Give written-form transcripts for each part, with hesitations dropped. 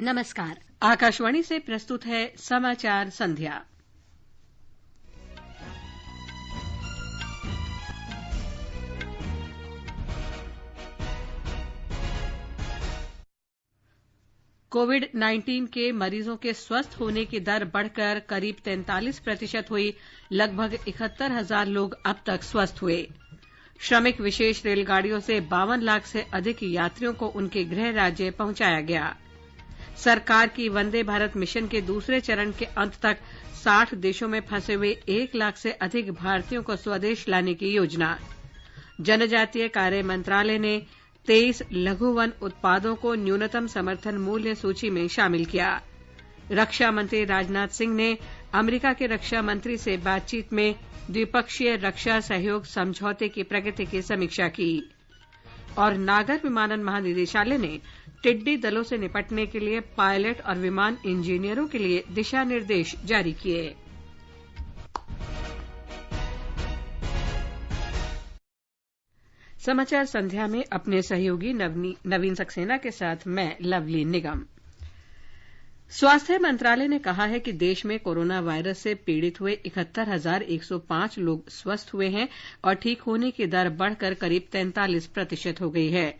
नमस्कार। आकाशवाणी से प्रस्तुत है समाचार संध्या। कोविड-19 के मरीजों के स्वस्थ होने की दर बढ़कर करीब 43% हुई। लगभग 71,000 लोग अब तक स्वस्थ हुए। श्रमिक विशेष रेलगाड़ियों से 52 लाख से अधिक यात्रियों को उनके गृह राज्य पहुंचाया गया। सरकार की वंदे भारत मिशन के दूसरे चरण के अंत तक 60 देशों में फंसे हुए 1 लाख से अधिक भारतीयों को स्वदेश लाने की योजना। जनजातीय कार्य मंत्रालय ने 23 लघु वन उत्पादों को न्यूनतम समर्थन मूल्य सूची में शामिल किया। रक्षा मंत्री राजनाथ सिंह ने अमेरिका के रक्षा मंत्री से बातचीत में द्विपक्षीय रक्षा सहयोग समझौते की प्रगति की समीक्षा की। और नागर विमानन महानिदेशालय ने टिड्डी दलों से निपटने के लिए पायलट और विमान इंजीनियरों के लिए दिशा निर्देश जारी किए। समाचार संध्या में अपने सहयोगी नवीन सक्सेना के साथ मैं लवली निगम। स्वास्थ्य मंत्रालय ने कहा है कि देश में कोरोना वायरस से पीड़ित हुए 71,105 लोग स्वस्थ हुए हैं और ठीक होने की दर बढ़कर करीब 43% हो गई है।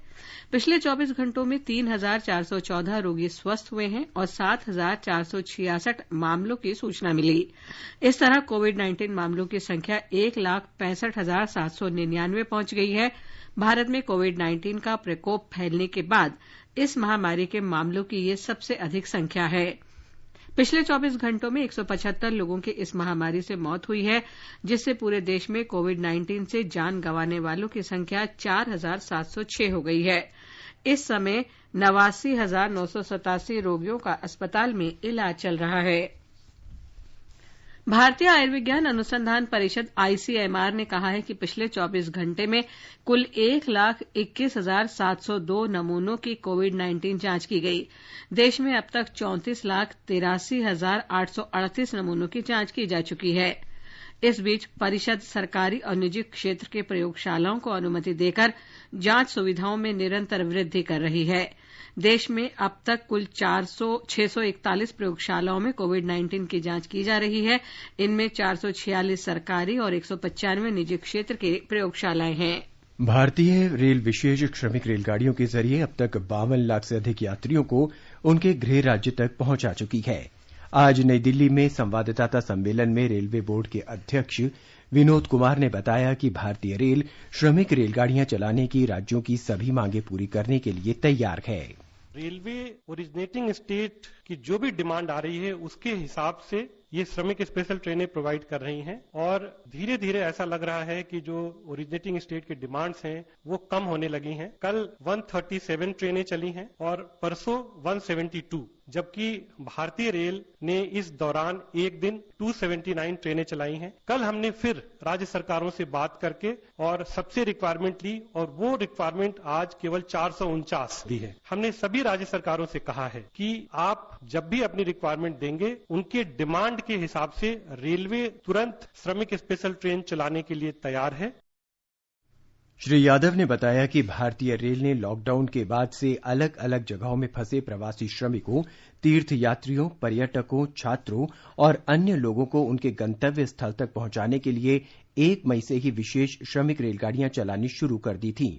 पिछले 24 घंटों में 3,414 रोगी स्वस्थ हुए हैं और 7,466 मामलों की सूचना मिली। इस तरह कोविड-19 मामलों की संख्या 1,65,799 पहुंच गई है। भारत में कोविड-19 का प्रकोप फैलने के बाद इस महामारी के मामलों की ये सबसे अधिक संख्या है। पिछले 24 घंटों में 175 लोगों की इस महामारी से मौत हुई है, जिससे पूरे देश में कोविड-19 से जान गंवाने वालों की संख्या 4,706 हो गई है। इस समय 89,987 रोगियों का अस्पताल में इलाज चल रहा है। भारतीय आयुर्विज्ञान अनुसंधान परिषद आईसीएमआर ने कहा है कि पिछले 24 घंटे में कुल 1,21,702 नमूनों की कोविड-19 जांच की गई। देश में अब तक 34,83,838 नमूनों की जांच की जा चुकी है। इस बीच परिषद सरकारी और निजी क्षेत्र के प्रयोगशालाओं को अनुमति देकर जांच सुविधाओं में निरंतर वृद्धि कर रही है। देश में अब तक कुल 641 प्रयोगशालाओं में कोविड-19 की जांच की जा रही है। इनमें 446 सरकारी और 195 निजी क्षेत्र की प्रयोगशालाएं हैं। भारतीय रेल विशेष श्रमिक रेलगाड़ियों के जरिए अब तक 52 लाख से अधिक यात्रियों को उनके गृह राज्य तक पहुंचा चुकी है। आज नई दिल्ली में संवाददाता सम्मेलन में रेलवे बोर्ड के अध्यक्ष विनोद कुमार ने बताया कि भारतीय रेल श्रमिक रेलगाड़ियां चलाने की राज्यों की सभी मांगें पूरी करने के लिए तैयार है। रेलवे ओरिजिनेटिंग स्टेट की जो भी डिमांड आ रही है उसके हिसाब से ये श्रमिक स्पेशल ट्रेनें प्रोवाइड कर रही हैं और धीरे धीरे ऐसा लग रहा है कि जो ओरिजिनेटिंग स्टेट की डिमांड्स हैं वो कम होने लगी हैं। कल 137 ट्रेनें चली हैं और परसों 172, जबकि भारतीय रेल ने इस दौरान एक दिन 279 ट्रेनें चलाई हैं। कल हमने फिर राज्य सरकारों से बात करके और सबसे रिक्वायरमेंट ली और वो रिक्वायरमेंट आज केवल 449 दी है। हमने सभी राज्य सरकारों से कहा है कि आप जब भी अपनी रिक्वायरमेंट देंगे उनके डिमांड के हिसाब से रेलवे तुरंत श्रमिक स्पेशल ट्रेन चलाने के लिए तैयार है। श्री यादव ने बताया कि भारतीय रेल ने लॉकडाउन के बाद से अलग अलग जगहों में फंसे प्रवासी श्रमिकों, तीर्थ यात्रियों, पर्यटकों, छात्रों और अन्य लोगों को उनके गंतव्य स्थल तक पहुंचाने के लिए 1 मई से ही विशेष श्रमिक रेलगाड़ियां चलानी शुरू कर दी थीं।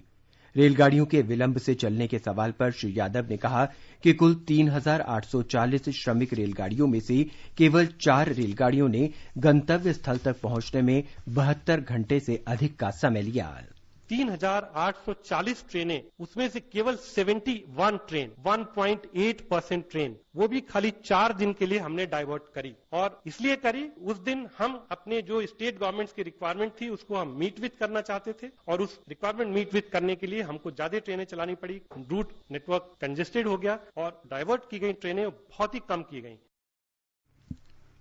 रेलगाड़ियों के विलंब से चलने के सवाल पर श्री यादव ने कहा कि कुल 3,840 श्रमिक रेलगाड़ियों में से केवल 4 रेलगाड़ियों ने गंतव्य स्थल तक पहुंचने में 72 घंटे से अधिक का समय लिया। 3,840 ट्रेनें, उसमें से केवल 71 ट्रेन 1.8% ट्रेन, वो भी खाली 4 दिन के लिए हमने डाइवर्ट करी। और इसलिए करी, उस दिन हम अपने जो स्टेट गवर्नमेंट्स की रिक्वायरमेंट थी उसको हम मीट विथ करना चाहते थे और उस रिक्वायरमेंट मीट विथ करने के लिए हमको ज्यादा ट्रेनें चलानी पड़ी। रूट नेटवर्क कंजेस्टेड हो गया और डाइवर्ट की गई ट्रेनें बहुत ही कम की गई।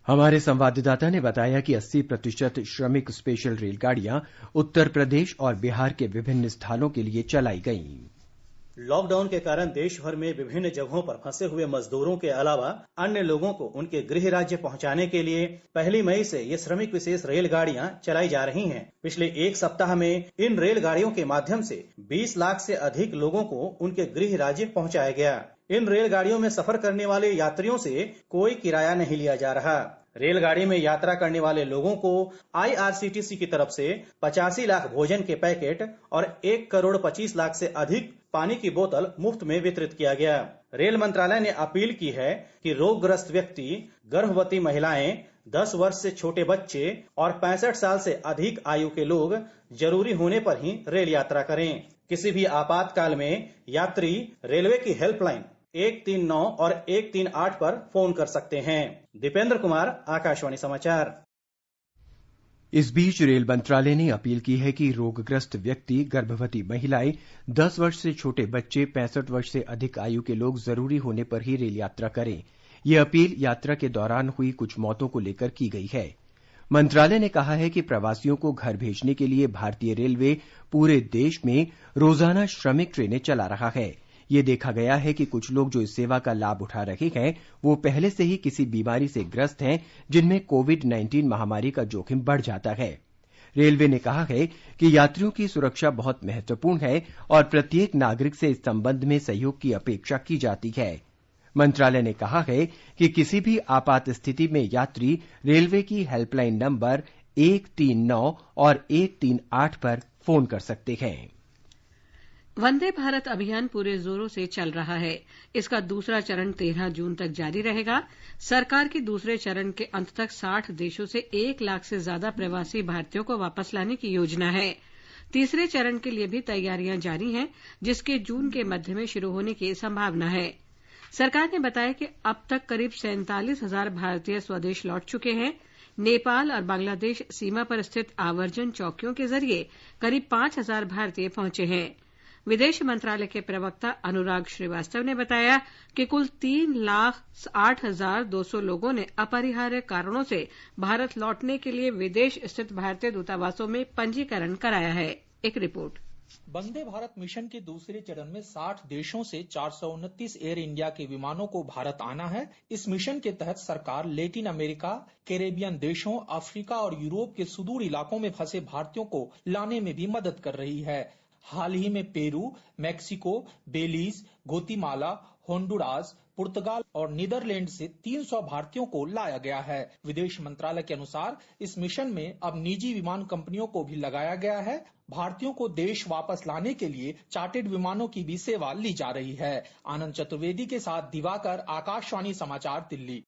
हमारे संवाददाता ने बताया कि 80% श्रमिक स्पेशल रेलगाड़ियां उत्तर प्रदेश और बिहार के विभिन्न स्थानों के लिए चलाई गईं। लॉकडाउन के कारण देश भर में विभिन्न जगहों पर फंसे हुए मजदूरों के अलावा अन्य लोगों को उनके गृह राज्य पहुंचाने के लिए 1 मई से ये श्रमिक विशेष रेलगाड़ियां चलाई जा रही हैं। पिछले 1 सप्ताह में इन रेलगाड़ियों के माध्यम से 20 लाख से अधिक लोगों को उनके गृह राज्य पहुंचाया गया। इन रेलगाड़ियों में सफर करने वाले यात्रियों से कोई किराया नहीं लिया जा रहा। रेलगाड़ी में यात्रा करने वाले लोगों को IRCTC की तरफ से 85 लाख भोजन के पैकेट और 1,25,00,000 से अधिक पानी की बोतल मुफ्त में वितरित किया गया। रेल मंत्रालय ने अपील की है कि रोगग्रस्त व्यक्ति, गर्भवती महिलाएं, 10 वर्ष से छोटे बच्चे और 65 साल से अधिक आयु के लोग जरूरी होने पर ही रेल यात्रा करें। किसी भी आपातकाल में यात्री रेलवे की हेल्पलाइन 139 और 138 पर फोन कर सकते हैं। दीपेंद्र कुमार, आकाशवाणी समाचार। इस बीच रेल मंत्रालय ने अपील की है कि रोगग्रस्त व्यक्ति, गर्भवती महिलाएं, 10 वर्ष से छोटे बच्चे, 65 वर्ष से अधिक आयु के लोग जरूरी होने पर ही रेल यात्रा करें। यह अपील यात्रा के दौरान हुई कुछ मौतों को लेकर की गई है। मंत्रालय ने कहा है कि प्रवासियों को घर भेजने के लिए भारतीय रेलवे पूरे देश में रोजाना श्रमिक ट्रेनें चला रहा है। ये देखा गया है कि कुछ लोग जो इस सेवा का लाभ उठा रहे हैं वो पहले से ही किसी बीमारी से ग्रस्त हैं जिनमें कोविड-19 महामारी का जोखिम बढ़ जाता है। रेलवे ने कहा है कि यात्रियों की सुरक्षा बहुत महत्वपूर्ण है और प्रत्येक नागरिक से इस संबंध में सहयोग की अपेक्षा की जाती है। मंत्रालय ने कहा है कि किसी भी आपात स्थिति में यात्री रेलवे की हेल्पलाइन नंबर 139 और 138 पर फोन कर सकते हैं। वंदे भारत अभियान पूरे जोरों से चल रहा है। इसका दूसरा चरण 13 जून तक जारी रहेगा। सरकार की दूसरे चरण के अंत तक 60 देशों से 1 लाख से ज्यादा प्रवासी भारतीयों को वापस लाने की योजना है। तीसरे चरण के लिए भी तैयारियां जारी हैं, जिसके जून के मध्य में शुरू होने की संभावना है। सरकार ने बताया कि अब तक करीब 47,000 भारतीय स्वदेश लौट चुके हैं। नेपाल और बांग्लादेश सीमा पर स्थित आवर्जन चौकियों के जरिए करीब 5,000 भारतीय पहुंचे हैं। विदेश मंत्रालय के प्रवक्ता अनुराग श्रीवास्तव ने बताया कि कुल 3,08,200 लोगों ने अपरिहार्य कारणों से भारत लौटने के लिए विदेश स्थित भारतीय दूतावासों में पंजीकरण कराया है। एक रिपोर्ट। वंदे भारत मिशन के दूसरे चरण में 60 देशों से 429 एयर इंडिया के विमानों को भारत आना है। इस मिशन के तहत सरकार लैटिन अमेरिका, कैरेबियन देशों, अफ्रीका और यूरोप के सुदूर इलाकों में फंसे भारतीयों को लाने में भी मदद कर रही है। हाल ही में पेरू, मैक्सिको, बेलीज, ग्वाटेमाला, होंडुरास, पुर्तगाल और नीदरलैंड से 300 भारतीयों को लाया गया है। विदेश मंत्रालय के अनुसार इस मिशन में अब निजी विमान कंपनियों को भी लगाया गया है। भारतीयों को देश वापस लाने के लिए चार्टर्ड विमानों की भी सेवा ली जा रही है। आनंद चतुर्वेदी के साथ दिवाकर, आकाशवाणी समाचार, दिल्ली।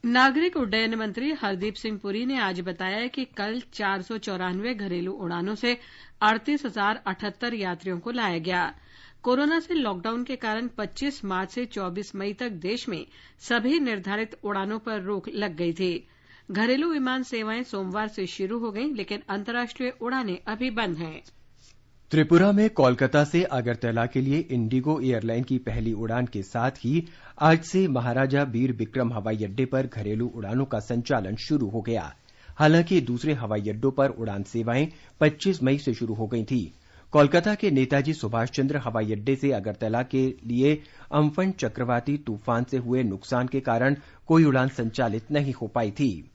नागरिक उड्डयन मंत्री हरदीप सिंह पुरी ने आज बताया कि कल 494 घरेलू उड़ानों से 38,078 यात्रियों को लाया गया। कोरोना से लॉकडाउन के कारण 25 मार्च से 24 मई तक देश में सभी निर्धारित उड़ानों पर रोक लग गई थी। घरेलू विमान सेवाएं सोमवार से शुरू हो गईं, लेकिन अंतर्राष्ट्रीय उड़ानें अभी बंद हैं। त्रिपुरा में कोलकाता से अगरतला के लिए इंडिगो एयरलाइन की पहली उड़ान के साथ ही आज से महाराजा बीर बिक्रम हवाई अड्डे पर घरेलू उड़ानों का संचालन शुरू हो गया। हालांकि दूसरे हवाई अड्डों पर उड़ान सेवाएं 25 मई से शुरू हो गई थी। कोलकाता के नेताजी सुभाष चंद्र हवाई अड्डे से अगरतला के लिए अम्फन चक्रवाती तूफान से हुए नुकसान के कारण कोई उड़ान संचालित नहीं हो पाई थी।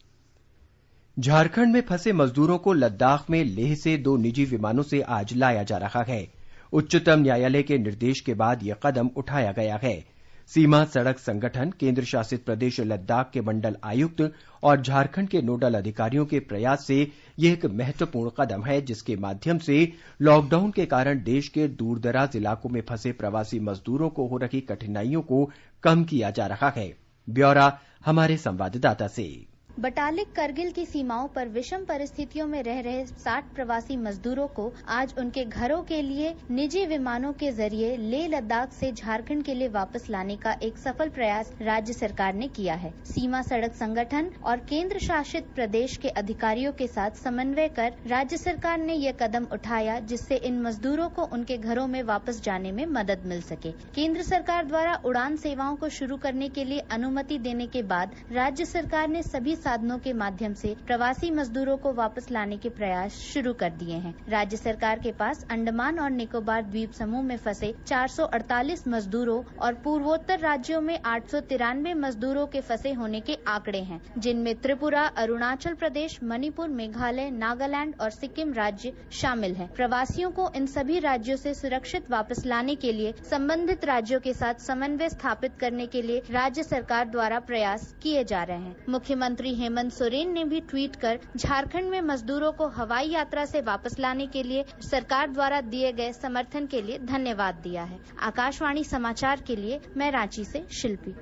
झारखंड में फंसे मजदूरों को लद्दाख में लेह से 2 निजी विमानों से आज लाया जा रहा है। उच्चतम न्यायालय के निर्देश के बाद यह कदम उठाया गया है। सीमा सड़क संगठन, केंद्र शासित प्रदेश लद्दाख के मंडल आयुक्त और झारखंड के नोडल अधिकारियों के प्रयास से यह एक महत्वपूर्ण कदम है, जिसके माध्यम से लॉकडाउन के कारण देश के दूरदराज इलाकों में फंसे प्रवासी मजदूरों को हो रही कठिनाइयों को कम किया जा रहा है। ब्यौरा हमारे संवाददाता से। बटालिक करगिल की सीमाओं पर विषम परिस्थितियों में रह रहे 60 प्रवासी मजदूरों को आज उनके घरों के लिए निजी विमानों के जरिए लेह लद्दाख से झारखंड के लिए वापस लाने का एक सफल प्रयास राज्य सरकार ने किया है। सीमा सड़क संगठन और केंद्र शासित प्रदेश के अधिकारियों के साथ समन्वय कर राज्य सरकार ने ये कदम उठाया, जिससे इन मजदूरों को उनके घरों में वापस जाने में मदद मिल सके। केंद्र सरकार द्वारा उड़ान सेवाओं को शुरू करने के लिए अनुमति देने के बाद राज्य सरकार ने सभी साधनों के माध्यम से प्रवासी मजदूरों को वापस लाने के प्रयास शुरू कर दिए हैं। राज्य सरकार के पास अंडमान और निकोबार द्वीप समूह में फंसे 448 मजदूरों और पूर्वोत्तर राज्यों में 893 मजदूरों के फंसे होने के आंकड़े हैं, जिनमें त्रिपुरा, अरुणाचल प्रदेश, मणिपुर, मेघालय, नागालैंड और सिक्किम राज्य शामिल हैं। प्रवासियों को इन सभी राज्यों से सुरक्षित वापस लाने के लिए संबंधित राज्यों के साथ समन्वय स्थापित करने के लिए राज्य सरकार द्वारा प्रयास किए जा रहे हैं। मुख्यमंत्री हेमंत सोरेन ने भी ट्वीट कर झारखंड में मजदूरों को हवाई यात्रा से वापस लाने के लिए सरकार द्वारा दिए गए समर्थन के लिए धन्यवाद दिया है। आकाशवाणी समाचार के लिए मैं रांची से शिल्पी।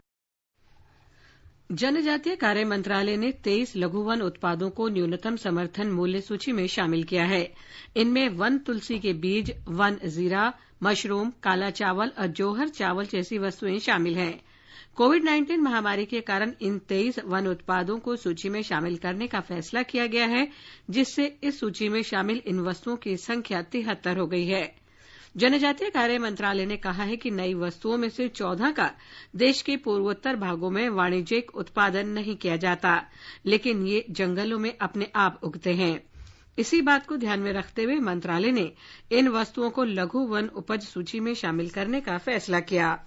जनजातीय कार्य मंत्रालय ने 23 लघु वन उत्पादों को न्यूनतम समर्थन मूल्य सूची में शामिल किया है। इनमें वन तुलसी के बीज, वन जीरा, मशरूम, काला चावल और जौहर चावल जैसी वस्तुएं शामिल हैं। कोविड-19 महामारी के कारण इन 23 वन उत्पादों को सूची में शामिल करने का फैसला किया गया है, जिससे इस सूची में शामिल इन वस्तुओं की संख्या 73 हो गई है। जनजातीय कार्य मंत्रालय ने कहा है कि नई वस्तुओं में से 14 का देश के पूर्वोत्तर भागों में वाणिज्यिक उत्पादन नहीं किया जाता, लेकिन ये जंगलों में अपने आप उगते हैं। इसी बात को ध्यान में रखते हुए मंत्रालय ने इन वस्तुओं को लघु वन उपज सूची में शामिल करने का फैसला किया।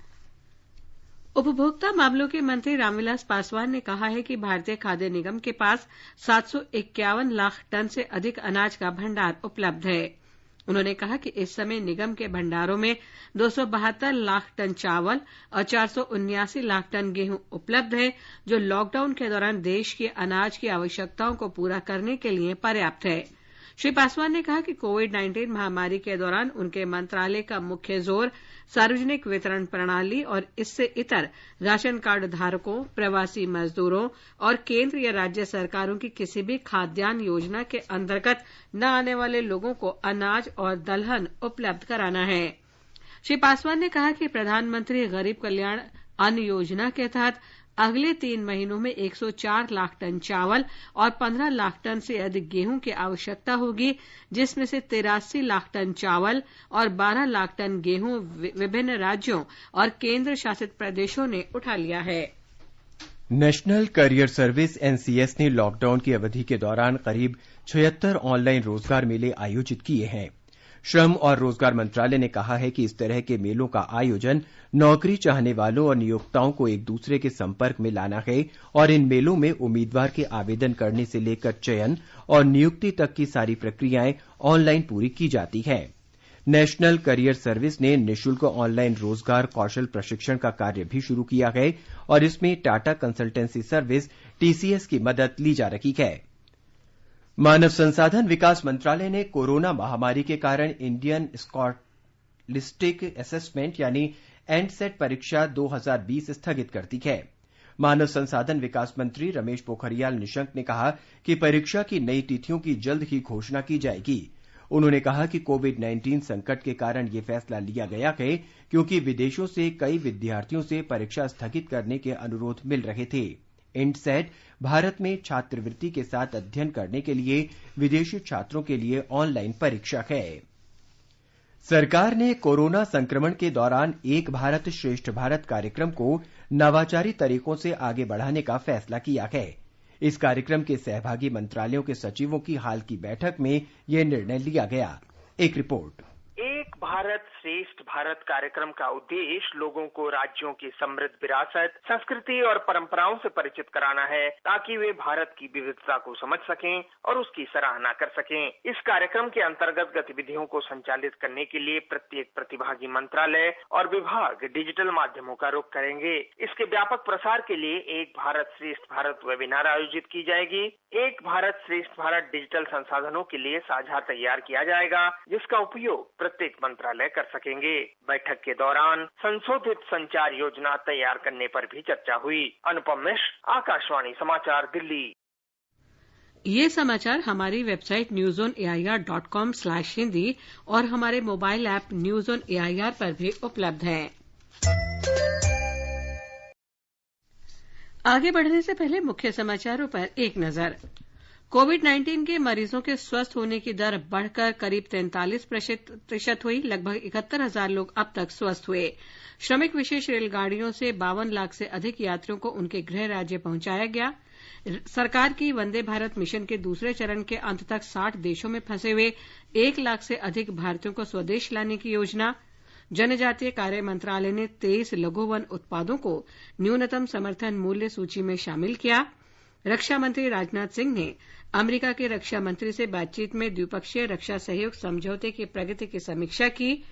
उपभोक्ता मामलों के मंत्री रामविलास पासवान ने कहा है कि भारतीय खाद्य निगम के पास 751 लाख टन से अधिक अनाज का भंडार उपलब्ध है। उन्होंने कहा कि इस समय निगम के भंडारों में 272 लाख टन चावल और 479 लाख टन गेहूं उपलब्ध है, जो लॉकडाउन के दौरान देश की अनाज की आवश्यकताओं को पूरा करने के लिए पर्याप्त है। श्री पासवान ने कहा कि कोविड-19 महामारी के दौरान उनके मंत्रालय का मुख्य जोर सार्वजनिक वितरण प्रणाली और इससे इतर राशन कार्ड धारकों, प्रवासी मजदूरों और केंद्र या राज्य सरकारों की किसी भी खाद्यान्न योजना के अंतर्गत न आने वाले लोगों को अनाज और दलहन उपलब्ध कराना है। श्री पासवान ने कहा कि प्रधानमंत्री गरीब कल्याण अन्न योजना के तहत अगले 3 महीनों में 104 लाख टन चावल और 15 लाख टन से अधिक गेहूं की आवश्यकता होगी, जिसमें से 83 लाख टन चावल और 12 लाख टन गेहूं विभिन्न राज्यों और केंद्र शासित प्रदेशों ने उठा लिया है। नेशनल करियर सर्विस एनसीएस ने लॉकडाउन की अवधि के दौरान करीब 76 ऑनलाइन रोजगार मेले आयोजित किए हैं। श्रम और रोजगार मंत्रालय ने कहा है कि इस तरह के मेलों का आयोजन नौकरी चाहने वालों और नियोक्ताओं को एक दूसरे के संपर्क में लाना है और इन मेलों में उम्मीदवार के आवेदन करने से लेकर चयन और नियुक्ति तक की सारी प्रक्रियाएं ऑनलाइन पूरी की जाती हैं। नेशनल करियर सर्विस ने निःशुल्क ऑनलाइन रोजगार कौशल प्रशिक्षण का कार्य भी शुरू किया है और इसमें टाटा कंसल्टेंसी सर्विस टीसीएस की मदद ली जा रही है। मानव संसाधन विकास मंत्रालय ने कोरोना महामारी के कारण इंडियन स्कॉलिस्टिक असेसमेंट यानी एंडसेट परीक्षा 2020 स्थगित कर दी है। मानव संसाधन विकास मंत्री रमेश पोखरियाल निशंक ने कहा कि परीक्षा की नई तिथियों की जल्द ही घोषणा की जाएगी। उन्होंने कहा कि कोविड-19 संकट के कारण यह फैसला लिया गया है क्योंकि विदेशों से कई विद्यार्थियों से परीक्षा स्थगित करने के अनुरोध मिल रहे थे। एंडसेट भारत में छात्रवृत्ति के साथ अध्ययन करने के लिए विदेशी छात्रों के लिए ऑनलाइन परीक्षा है। सरकार ने कोरोना संक्रमण के दौरान एक भारत श्रेष्ठ भारत कार्यक्रम को नवाचारी तरीकों से आगे बढ़ाने का फैसला किया है। इस कार्यक्रम के सहभागी मंत्रालयों के सचिवों की हाल की बैठक में यह निर्णय लिया गया। एक रिपोर्ट। एक भारत श्रेष्ठ भारत कार्यक्रम का उद्देश्य लोगों को राज्यों की समृद्ध विरासत, संस्कृति और परंपराओं से परिचित कराना है ताकि वे भारत की विविधता को समझ सकें और उसकी सराहना कर सकें। इस कार्यक्रम के अंतर्गत गतिविधियों को संचालित करने के लिए प्रत्येक प्रतिभागी मंत्रालय और विभाग डिजिटल माध्यमों का रुख करेंगे। इसके व्यापक प्रसार के लिए एक भारत श्रेष्ठ भारत वेबिनार आयोजित की जाएगी। एक भारत श्रेष्ठ भारत डिजिटल संसाधनों के लिए साझा तैयार किया जाएगा, जिसका उपयोग प्रत्येक मंत्रालय कर सकेंगे। बैठक के दौरान संशोधित संचार योजना तैयार करने पर भी चर्चा हुई। अनुपम मिश्र, आकाशवाणी समाचार, दिल्ली। ये समाचार हमारी वेबसाइट newsonair.com/hindi और हमारे mobile app news on AIR पर भी उपलब्ध है। आगे बढ़ने से पहले मुख्य समाचारों पर एक नजर। कोविड-19 के मरीजों के स्वस्थ होने की दर बढ़कर करीब 43% हुई। लगभग 71,000 लोग अब तक स्वस्थ हुए। श्रमिक विशेष रेलगाड़ियों से 52 लाख से अधिक यात्रियों को उनके गृह राज्य पहुंचाया गया। सरकार की वंदे भारत मिशन के दूसरे चरण के अंत तक 60 देशों में फंसे हुए 1 लाख से अधिक भारतीयों को स्वदेश लाने की योजना। जनजातीय कार्य मंत्रालय ने 23 लघु वन उत्पादों को न्यूनतम समर्थन मूल्य सूची में शामिल किया। रक्षा मंत्री राजनाथ सिंह ने अमेरिका के रक्षा मंत्री से बातचीत में द्विपक्षीय रक्षा सहयोग समझौते की प्रगति की समीक्षा की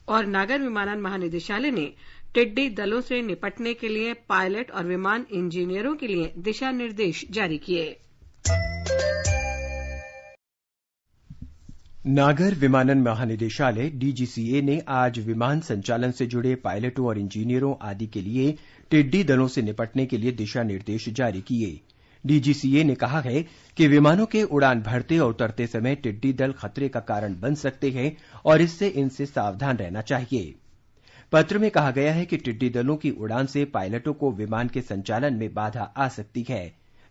और नागर विमानन महानिदेशालय ने टिड्डी दलों से निपटने के लिए पायलट और विमान इंजीनियरों के लिए दिशा निर्देश जारी किए। नागर विमानन महानिदेशालय डीजीसीए ने आज विमान संचालन से जुड़े पायलटों और इंजीनियरों आदि के लिए टिड्डी दलों से निपटने के लिए दिशा निर्देश जारी किए। डीजीसीए ने कहा है कि विमानों के उड़ान भरते और उतरते समय टिड्डी दल खतरे का कारण बन सकते हैं और इससे इनसे सावधान रहना चाहिए। पत्र में कहा गया है कि टिड्डी दलों की उड़ान से पायलटों को विमान के संचालन में बाधा आ सकती है।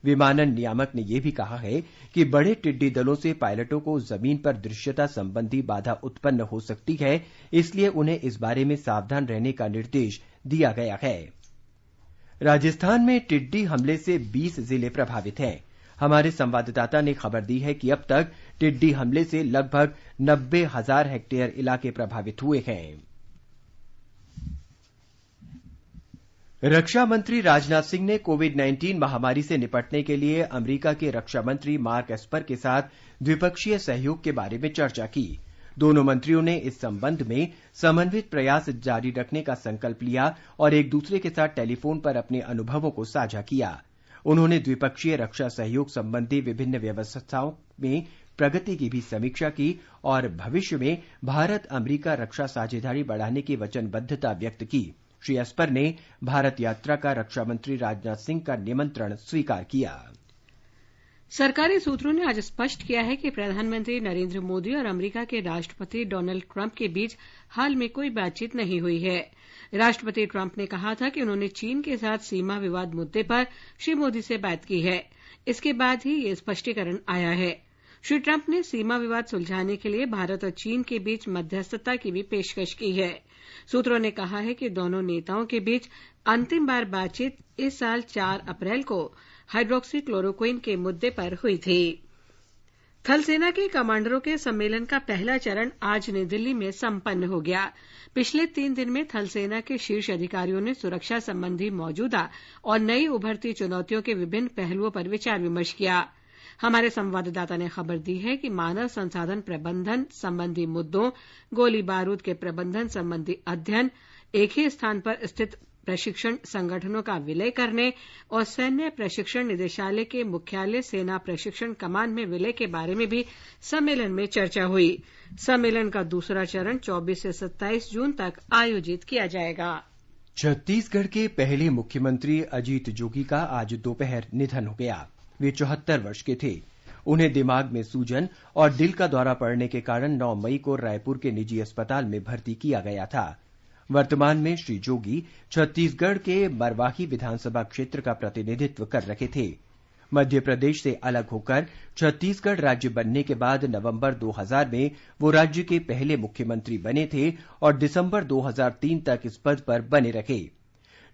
विमानन नियामक ने यह भी कहा है कि बड़े टिड्डी दलों से पायलटों को जमीन पर दृश्यता संबंधी बाधा उत्पन्न हो सकती है, इसलिए उन्हें इस बारे में सावधान रहने का निर्देश दिया गया है। राजस्थान में टिड्डी हमले से 20 जिले प्रभावित हैं। हमारे संवाददाता ने खबर दी है कि अब तक टिड्डी हमले से लगभग 90,000 हेक्टेयर इलाके प्रभावित हुए हैं। रक्षा मंत्री राजनाथ सिंह ने कोविड-19 महामारी से निपटने के लिए अमेरिका के रक्षा मंत्री मार्क एस्पर के साथ द्विपक्षीय सहयोग के बारे में चर्चा की। दोनों मंत्रियों ने इस संबंध में समन्वित प्रयास जारी रखने का संकल्प लिया और एक दूसरे के साथ टेलीफोन पर अपने अनुभवों को साझा किया। उन्होंने द्विपक्षीय रक्षा सहयोग संबंधी विभिन्न व्यवस्थाओं में प्रगति की भी समीक्षा की और भविष्य में भारत अमेरिका रक्षा साझेदारी बढ़ाने की वचनबद्धता व्यक्त की। श्री एस्पर ने भारत यात्रा का रक्षा मंत्री राजनाथ सिंह का निमंत्रण स्वीकार किया। सरकारी सूत्रों ने आज स्पष्ट किया है कि प्रधानमंत्री नरेंद्र मोदी और अमेरिका के राष्ट्रपति डोनाल्ड ट्रंप के बीच हाल में कोई बातचीत नहीं हुई है। राष्ट्रपति ट्रंप ने कहा था कि उन्होंने चीन के साथ सीमा विवाद मुद्दे पर श्री मोदी से बात की है। इसके बाद ही ये स्पष्टीकरण आया है। श्री ट्रंप ने सीमा विवाद सुलझाने के लिए भारत और चीन के बीच मध्यस्थता की भी पेशकश की है। सूत्रों ने कहा है कि दोनों नेताओं के बीच अंतिम बार बातचीत इस साल 4 अप्रैल को हाइड्रोक्सी क्लोरोक्विन के मुद्दे पर हुई थी। थल सेना के कमांडरों के सम्मेलन का पहला चरण आज नई दिल्ली में संपन्न हो गया। पिछले 3 दिन में थल सेना के शीर्ष अधिकारियों ने सुरक्षा संबंधी मौजूदा और नई उभरती चुनौतियों के विभिन्न पहलुओं पर विचार विमर्श किया। हमारे संवाददाता ने खबर दी है कि मानव संसाधन प्रबंधन संबंधी मुद्दों, गोली बारूद के प्रबंधन संबंधी अध्ययन, एक ही स्थान पर स्थित प्रशिक्षण संगठनों का विलय करने और सैन्य प्रशिक्षण निदेशालय के मुख्यालय सेना प्रशिक्षण कमान में विलय के बारे में भी सम्मेलन में चर्चा हुई। सम्मेलन का दूसरा चरण 24 से 27 जून तक आयोजित किया जाएगा। छत्तीसगढ़ के पहले मुख्यमंत्री अजीत जोगी का आज दोपहर निधन हो गया। वे 74 वर्ष के थे। उन्हें दिमाग में सूजन और दिल का दौरा पड़ने के कारण 9 मई को रायपुर के निजी अस्पताल में भर्ती किया गया था। वर्तमान में श्री जोगी छत्तीसगढ़ के मरवाही विधानसभा क्षेत्र का प्रतिनिधित्व कर रहे थे। मध्य प्रदेश से अलग होकर छत्तीसगढ़ राज्य बनने के बाद नवंबर 2000 में वो राज्य के पहले मुख्यमंत्री बने थे और दिसंबर 2003 तक इस पद पर बने रहे।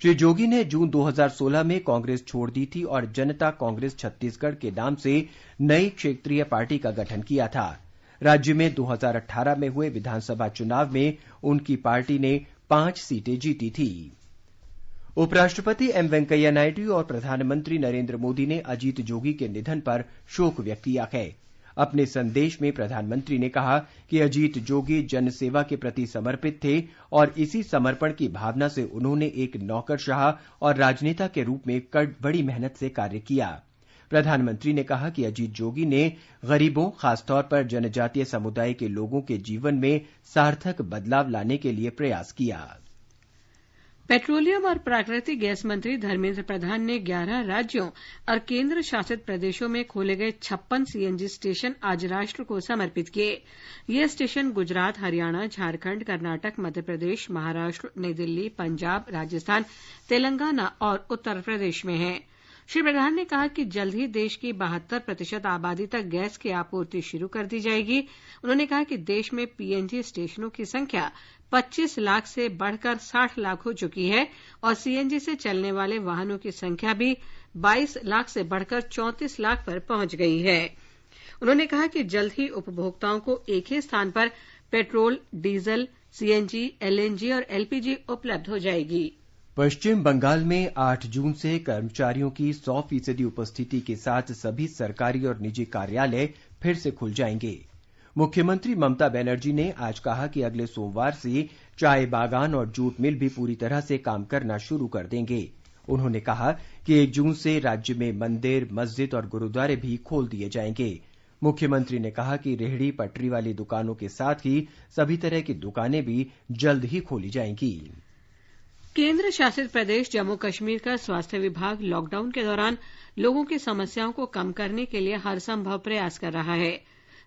श्री जोगी ने जून 2016 में कांग्रेस छोड़ दी थी और जनता कांग्रेस छत्तीसगढ़ के नाम से नई क्षेत्रीय पार्टी का गठन किया था। राज्य में 2018 में हुए विधानसभा चुनाव में उनकी पार्टी ने 5 सीटें जीती थी। उपराष्ट्रपति एम वेंकैया नायडू और प्रधानमंत्री नरेंद्र मोदी ने अजीत जोगी के निधन पर शोक व्यक्त किया है। अपने संदेश में प्रधानमंत्री ने कहा कि अजीत जोगी जनसेवा के प्रति समर्पित थे और इसी समर्पण की भावना से उन्होंने एक नौकरशाह और राजनेता के रूप में बड़ी मेहनत से कार्य किया। प्रधानमंत्री ने कहा कि अजीत जोगी ने गरीबों, खासतौर पर जनजातीय समुदाय के लोगों के जीवन में सार्थक बदलाव लाने के लिए प्रयास किया। पेट्रोलियम और प्राकृतिक गैस मंत्री धर्मेंद्र प्रधान ने 11 राज्यों और केंद्र शासित प्रदेशों में खोले गए 56 सीएनजी स्टेशन आज राष्ट्र को समर्पित किए। ये स्टेशन गुजरात, हरियाणा, झारखंड, कर्नाटक, मध्य प्रदेश, महाराष्ट्र, नई दिल्ली, पंजाब, राजस्थान, तेलंगाना और उत्तर प्रदेश में हैं। श्री प्रधान ने कहा कि जल्द ही देश की 72% आबादी तक गैस की आपूर्ति शुरू कर दी जाएगी। उन्होंने कहा कि देश में पीएनजी स्टेशनों की संख्या 25 लाख से बढ़कर 60 लाख हो चुकी है और सीएनजी से चलने वाले वाहनों की संख्या भी 22 लाख से बढ़कर 34 लाख पर पहुंच गई है। उन्होंने कहा कि जल्द ही उपभोक्ताओं को एक ही स्थान पर पेट्रोल, डीजल, सीएनजी, एलएनजी और एलपीजी उपलब्ध हो जाएगी। पश्चिम बंगाल में 8 जून से कर्मचारियों की 100% उपस्थिति के साथ सभी सरकारी और निजी कार्यालय फिर से खुल जाएंगे। मुख्यमंत्री ममता बनर्जी ने आज कहा कि अगले सोमवार से चाय बागान और जूट मिल भी पूरी तरह से काम करना शुरू कर देंगे। उन्होंने कहा कि 1 जून से राज्य में मंदिर, मस्जिद और गुरुद्वारे भी खोल दिए जाएंगे। मुख्यमंत्री ने कहा कि रेहड़ी पटरी वाली दुकानों के साथ ही सभी तरह की दुकानें भी जल्द ही खोली जाएंगी। केंद्र शासित प्रदेश जम्मू कश्मीर का स्वास्थ्य विभाग लॉकडाउन के दौरान लोगों की समस्याओं को कम करने के लिए हर संभव प्रयास कर रहा है।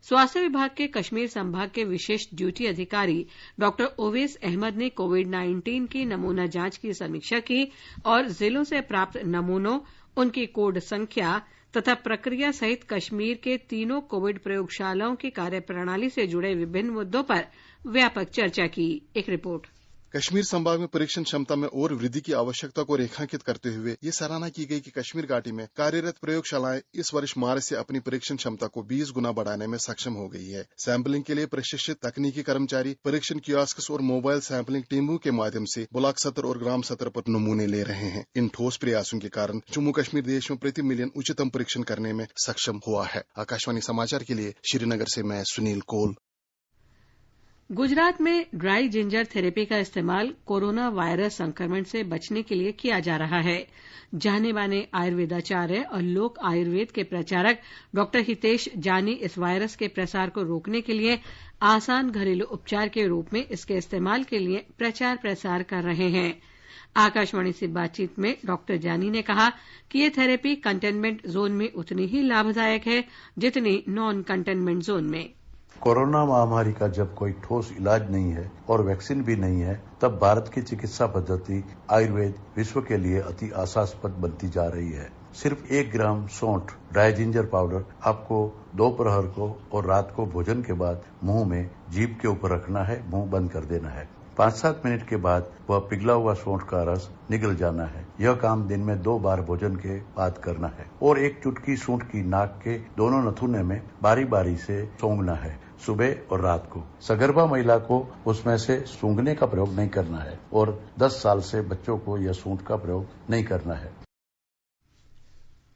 स्वास्थ्य विभाग के कश्मीर संभाग के विशेष ड्यूटी अधिकारी डॉक्टर ओवैस अहमद ने कोविड-19 की नमूना जांच की समीक्षा की और जिलों से प्राप्त नमूनों, उनकी कोड संख्या तथा प्रक्रिया सहित कश्मीर के तीनों कोविड प्रयोगशालाओं की कार्यप्रणाली से जुड़े विभिन्न मुद्दों पर व्यापक चर्चा की। एक रिपोर्ट। कश्मीर संभाग में परीक्षण क्षमता में और वृद्धि की आवश्यकता को रेखांकित करते हुए ये सराहना की गई कि कश्मीर घाटी में कार्यरत प्रयोगशालाएं इस वर्ष मार्च से अपनी परीक्षण क्षमता को 20 गुना बढ़ाने में सक्षम हो गई है। सैंपलिंग के लिए प्रशिक्षित तकनीकी कर्मचारी परीक्षण कियोस्क और मोबाइल सैंपलिंग टीमों के माध्यम से ब्लॉक स्तर और ग्राम स्तर पर नमूने ले रहे हैं। इन ठोस प्रयासों के कारण जम्मू कश्मीर देश में प्रति मिलियन उच्चतम परीक्षण करने में सक्षम हुआ है। आकाशवाणी समाचार के लिए श्रीनगर से मैं सुनील कोल। गुजरात में ड्राई जिंजर थेरेपी का इस्तेमाल कोरोना वायरस संक्रमण से बचने के लिए किया जा रहा है। जाने माने आयुर्वेदाचार्य और लोक आयुर्वेद के प्रचारक डॉक्टर हितेश जानी इस वायरस के प्रसार को रोकने के लिए आसान घरेलू उपचार के रूप में इसके इस्तेमाल के लिए प्रचार प्रसार कर रहे हैं। आकाशवाणी से बातचीत में डॉक्टर जानी ने कहा कि ये थेरेपी कंटेनमेंट जोन में उतनी ही लाभदायक है जितनी नॉन कंटेनमेंट जोन में। कोरोना महामारी का जब कोई ठोस इलाज नहीं है और वैक्सीन भी नहीं है, तब भारत की चिकित्सा पद्धति आयुर्वेद विश्व के लिए अति आशास्पद बनती जा रही है। सिर्फ 1 ग्राम सौंठ ड्राई जिंजर पाउडर आपको दोपहर को और रात को भोजन के बाद मुंह में जीभ के ऊपर रखना है, मुंह बंद कर देना है। 5-7 मिनट के बाद वह पिघला हुआ सौंठ का रस निगल जाना है। यह काम दिन में 2 बार भोजन के बाद करना है और 1 चुटकी सूंठ की नाक के दोनों नथुने में बारी बारी से सूंघना है, सुबह और रात को। सगर्भा महिला को उसमें से सूंघने का प्रयोग नहीं करना है और 10 साल से बच्चों को यह सूंठ का प्रयोग नहीं करना है।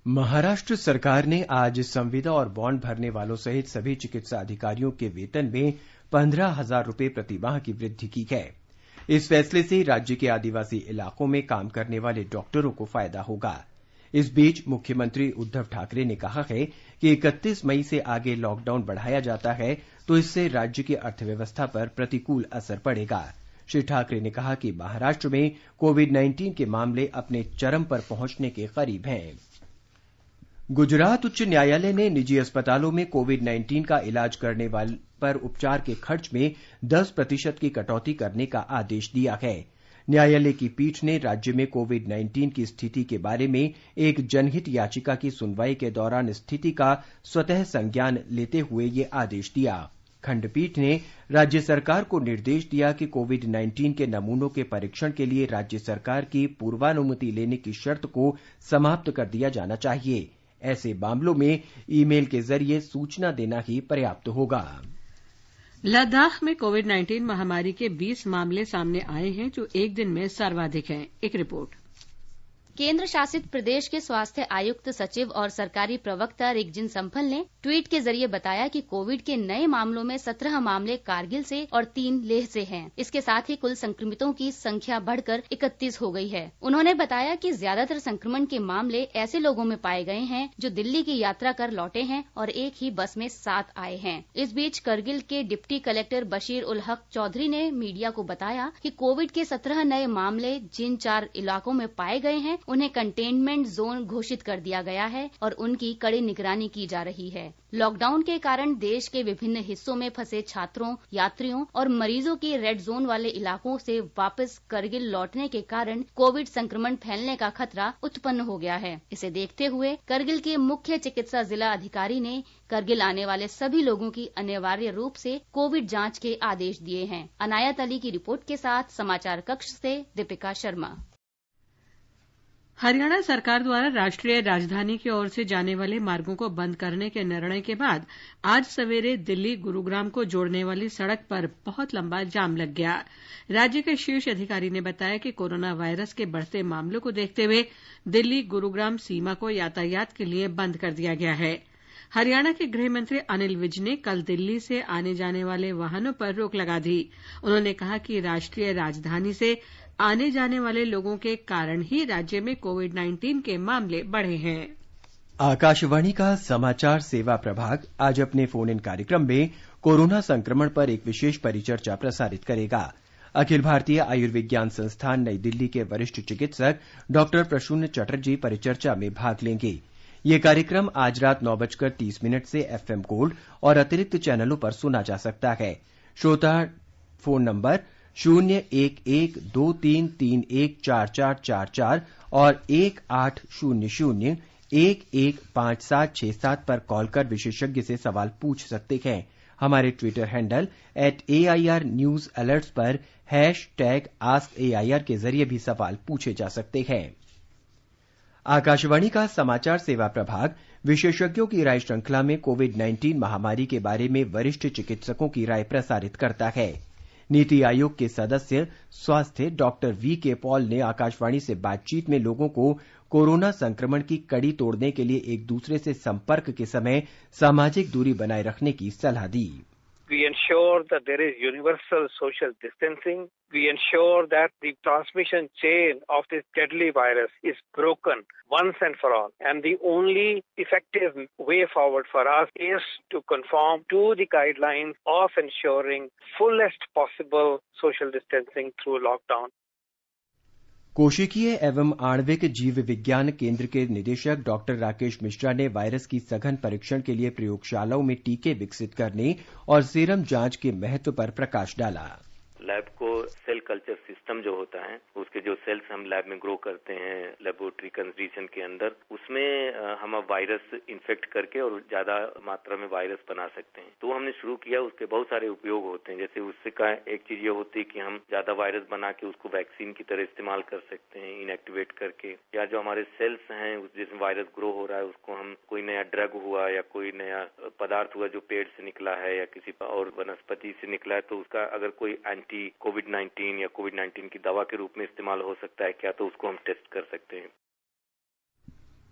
महाराष्ट्र सरकार ने आज संविदा और बॉन्ड भरने वालों सहित सभी चिकित्सा अधिकारियों के वेतन में 15,000 रुपये प्रतिमाह की वृद्धि की है। इस फैसले से राज्य के आदिवासी इलाकों में काम करने वाले डॉक्टरों को फायदा होगा। इस बीच मुख्यमंत्री उद्धव ठाकरे ने कहा है कि 31 मई से आगे लॉकडाउन बढ़ाया जाता है तो इससे राज्य की अर्थव्यवस्था पर प्रतिकूल असर पड़ेगा। श्री ठाकरे ने कहा कि महाराष्ट्र में कोविड-19 के मामले अपने चरम पर पहुंचने के करीब हैं। गुजरात उच्च न्यायालय ने निजी अस्पतालों में कोविड-19 का इलाज करने वाले पर उपचार के खर्च में 10% की कटौती करने का आदेश दिया है। न्यायालय की पीठ ने राज्य में कोविड-19 की स्थिति के बारे में एक जनहित याचिका की सुनवाई के दौरान स्थिति का स्वतः संज्ञान लेते हुए ये आदेश दिया। खंडपीठ ने राज्य सरकार को निर्देश दिया कि कोविड-19 के नमूनों के परीक्षण के लिए राज्य सरकार की पूर्वानुमति लेने की शर्त को समाप्त कर दिया जाना चाहिए। ऐसे मामलों में ईमेल के जरिए सूचना देना ही पर्याप्त होगा। लद्दाख में कोविड-19 महामारी के 20 मामले सामने आए हैं जो एक दिन में सर्वाधिक हैं। एक रिपोर्ट। केंद्र शासित प्रदेश के स्वास्थ्य आयुक्त सचिव और सरकारी प्रवक्ता रिगजिन संफल ने ट्वीट के जरिए बताया कि कोविड के नए मामलों में 17 मामले कारगिल से और 3 लेह से हैं। इसके साथ ही कुल संक्रमितों की संख्या बढ़कर 31 हो गई है। उन्होंने बताया कि ज्यादातर संक्रमण के मामले ऐसे लोगों में पाए गए हैं जो दिल्ली की यात्रा कर लौटे हैं और एक ही बस में 7 आए हैं। इस बीच करगिल के डिप्टी कलेक्टर बशीर उल हक चौधरी ने मीडिया को बताया कि कोविड के 17 नए मामले जिन 4 इलाकों में पाए गए हैं उन्हें कंटेनमेंट जोन घोषित कर दिया गया है और उनकी कड़ी निगरानी की जा रही है। लॉकडाउन के कारण देश के विभिन्न हिस्सों में फंसे छात्रों, यात्रियों और मरीजों की रेड जोन वाले इलाकों से वापस करगिल लौटने के कारण कोविड संक्रमण फैलने का खतरा उत्पन्न हो गया है। इसे देखते हुए करगिल के मुख्य चिकित्सा जिला अधिकारी ने करगिल आने वाले सभी लोगों की अनिवार्य रूप से कोविड जांच के आदेश दिए हैं। अनायत अली की रिपोर्ट के साथ समाचार कक्ष से दीपिका शर्मा। हरियाणा सरकार द्वारा राष्ट्रीय राजधानी की ओर से जाने वाले मार्गों को बंद करने के निर्णय के बाद आज सवेरे दिल्ली गुरुग्राम को जोड़ने वाली सड़क पर बहुत लंबा जाम लग गया। राज्य के शीर्ष अधिकारी ने बताया कि कोरोना वायरस के बढ़ते मामलों को देखते हुए दिल्ली गुरुग्राम सीमा को यातायात के लिए बंद कर दिया गया है। हरियाणा के गृह मंत्री अनिल विज ने कल दिल्ली से आने जाने वाले वाहनों पर रोक लगा दी। उन्होंने कहा कि राष्ट्रीय राजधानी से आने जाने वाले लोगों के कारण ही राज्य में कोविड-19 के मामले बढ़े हैं। आकाशवाणी का समाचार सेवा प्रभाग आज अपने फोन इन कार्यक्रम में कोरोना संक्रमण पर एक विशेष परिचर्चा प्रसारित करेगा। अखिल भारतीय आयुर्विज्ञान संस्थान नई दिल्ली के वरिष्ठ चिकित्सक डॉक्टर प्रसून चटर्जी परिचर्चा में भाग लेंगे। ये कार्यक्रम आज रात 9:30 से एफएम गोल्ड और अतिरिक्त चैनलों पर सुना जा सकता है। श्रोता फोन नंबर 01123314444 और 1800115767 पर कॉल कर विशेषज्ञ से सवाल पूछ सकते हैं। हमारे Twitter handle @AIR news alerts पर #AskAIR के जरिए भी सवाल पूछे जा सकते हैं। आकाशवाणी का समाचार सेवा प्रभाग विशेषज्ञों की राय श्रृंखला में कोविड-19 महामारी के बारे में वरिष्ठ चिकित्सकों की राय प्रसारित करता है। नीति आयोग के सदस्य स्वास्थ्य डॉक्टर VK पॉल ने आकाशवाणी से बातचीत में लोगों को कोरोना संक्रमण की कड़ी तोड़ने के लिए एक दूसरे से संपर्क के समय सामाजिक दूरी बनाए रखने की सलाह दी। We ensure that there is universal social distancing. We ensure that the transmission chain of this deadly virus is broken once and for all. And the only effective way forward for us is to conform to the guidelines of ensuring fullest possible social distancing through lockdown. कोशिकीय एवं आणविक जीव विज्ञान केंद्र के निदेशक doctor Rakesh Mishra ने virus की सघन परीक्षण के लिए प्रयोगशालाओं में टीके विकसित करने और सीरम जांच के महत्व पर प्रकाश डाला। लैब को सेल कल्चर सिस्टम जो होता है, उसके जो सेल्स हम लैब में ग्रो करते हैं लेबोरेटरी कंडीशन के अंदर, उसमें हम अब वायरस इन्फेक्ट करके और ज्यादा मात्रा में वायरस बना सकते हैं। तो हमने शुरू किया, उसके बहुत सारे उपयोग होते हैं। जैसे उससे का एक चीज ये होती है कि हम ज्यादा वायरस बना के उसको वैक्सीन की तरह इस्तेमाल कर सकते हैं इनएक्टिवेट करके, या जो हमारे सेल्स हैं जिसमें वायरस ग्रो हो रहा है उसको हम कोई नया ड्रग हुआ या कोई नया पदार्थ हुआ जो पेड़ से निकला है या किसी और वनस्पति से निकला है, तो उसका अगर कोई एंटी कोविड-19 या कोविड-19 की दवा के रूप में इस्तेमाल हो सकता है क्या, तो उसको हम टेस्ट कर सकते हैं।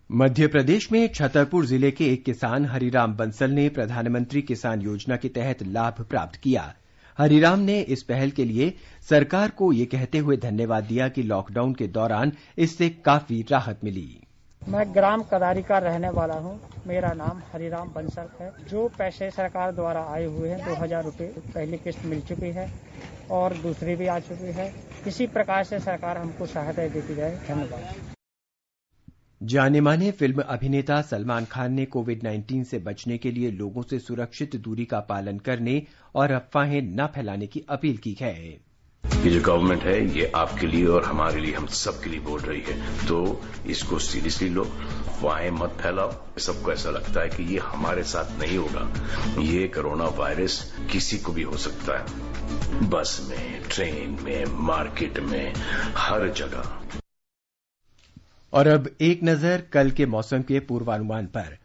मध्य प्रदेश में छतरपुर जिले के एक किसान हरिराम बंसल ने प्रधानमंत्री किसान योजना के तहत लाभ प्राप्त किया। हरिराम ने इस पहल के लिए सरकार को ये कहते हुए धन्यवाद दिया कि लॉकडाउन के दौरान इससे काफी राहत मिली। मैं ग्राम कदारी का रहने वाला हूँ। मेरा नाम हरिराम बंसल है। जो पैसे सरकार द्वारा आए हुए हैं 2000 रुपये पहली किस्त मिल चुकी है और दूसरी भी आ चुकी है। इसी प्रकार से सरकार हमको सहायता देती जाए। धन्यवाद। जाने माने फिल्म अभिनेता सलमान खान ने कोविड-19 से बचने के लिए लोगों से सुरक्षित दूरी का पालन करने और अफवाहें न फैलाने की अपील की है। ये जो गवर्नमेंट है ये आपके लिए और हमारे लिए, हम सबके लिए बोल रही है, तो इसको सीरियसली लो, अफवाहें मत फैलाओ। सबको ऐसा लगता है कि ये हमारे साथ नहीं होगा। ये कोरोना वायरस किसी को भी हो सकता है, बस में, ट्रेन में, मार्केट में, हर जगह। और अब एक नजर कल के मौसम के पूर्वानुमान पर।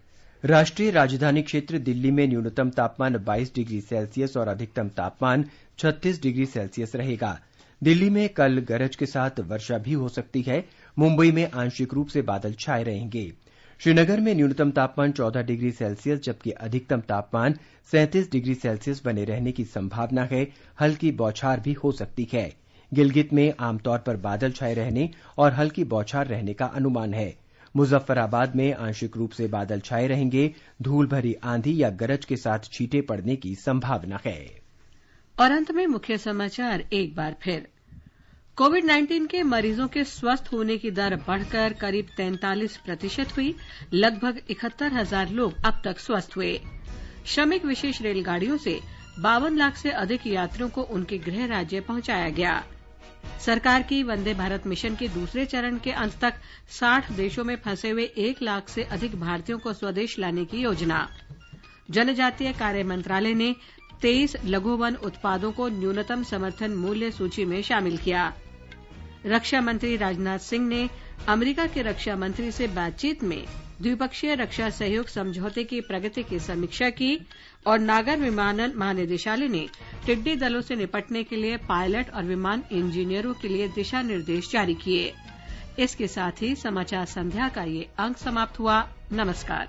राष्ट्रीय राजधानी क्षेत्र दिल्ली में न्यूनतम तापमान 22 डिग्री सेल्सियस और अधिकतम तापमान 36 डिग्री सेल्सियस रहेगा। दिल्ली में कल गरज के साथ वर्षा भी हो सकती है। मुंबई में आंशिक रूप से बादल छाए रहेंगे। श्रीनगर में न्यूनतम तापमान 14 डिग्री सेल्सियस जबकि अधिकतम तापमान 37 डिग्री सेल्सियस बने रहने की संभावना है। हल्की बौछार भी हो सकती है। गिलगित में आमतौर पर बादल छाए रहने और हल्की बौछार रहने का अनुमान है। मुजफ्फराबाद में आंशिक रूप से बादल छाए रहेंगे। धूल भरी आंधी या गरज के साथ छींटे पड़ने की संभावना है। और अंत में मुख्य समाचार एक बार फिर। कोविड-19 के मरीजों के स्वस्थ होने की दर बढ़कर करीब 43% हुई। लगभग 71,000 लोग अब तक स्वस्थ हुए। श्रमिक विशेष रेलगाड़ियों से 52 लाख से अधिक यात्रियों को उनके गृह राज्य पहुंचाया गया। सरकार की वंदे भारत मिशन के दूसरे चरण के अंत तक 60 देशों में फंसे हुए 1 लाख से अधिक भारतीयों को स्वदेश लाने की योजना। जनजातीय कार्य मंत्रालय ने 23 लघु वन उत्पादों को न्यूनतम समर्थन मूल्य सूची में शामिल किया। रक्षा मंत्री राजनाथ सिंह ने अमेरिका के रक्षा मंत्री से बातचीत में द्विपक्षीय रक्षा सहयोग समझौते की प्रगति की समीक्षा की और नागर विमानन महानिदेशालय ने टिड्डी दलों से निपटने के लिए पायलट और विमान इंजीनियरों के लिए दिशा निर्देश जारी किए। इसके साथ ही समाचार संध्या का ये अंक समाप्त हुआ। नमस्कार।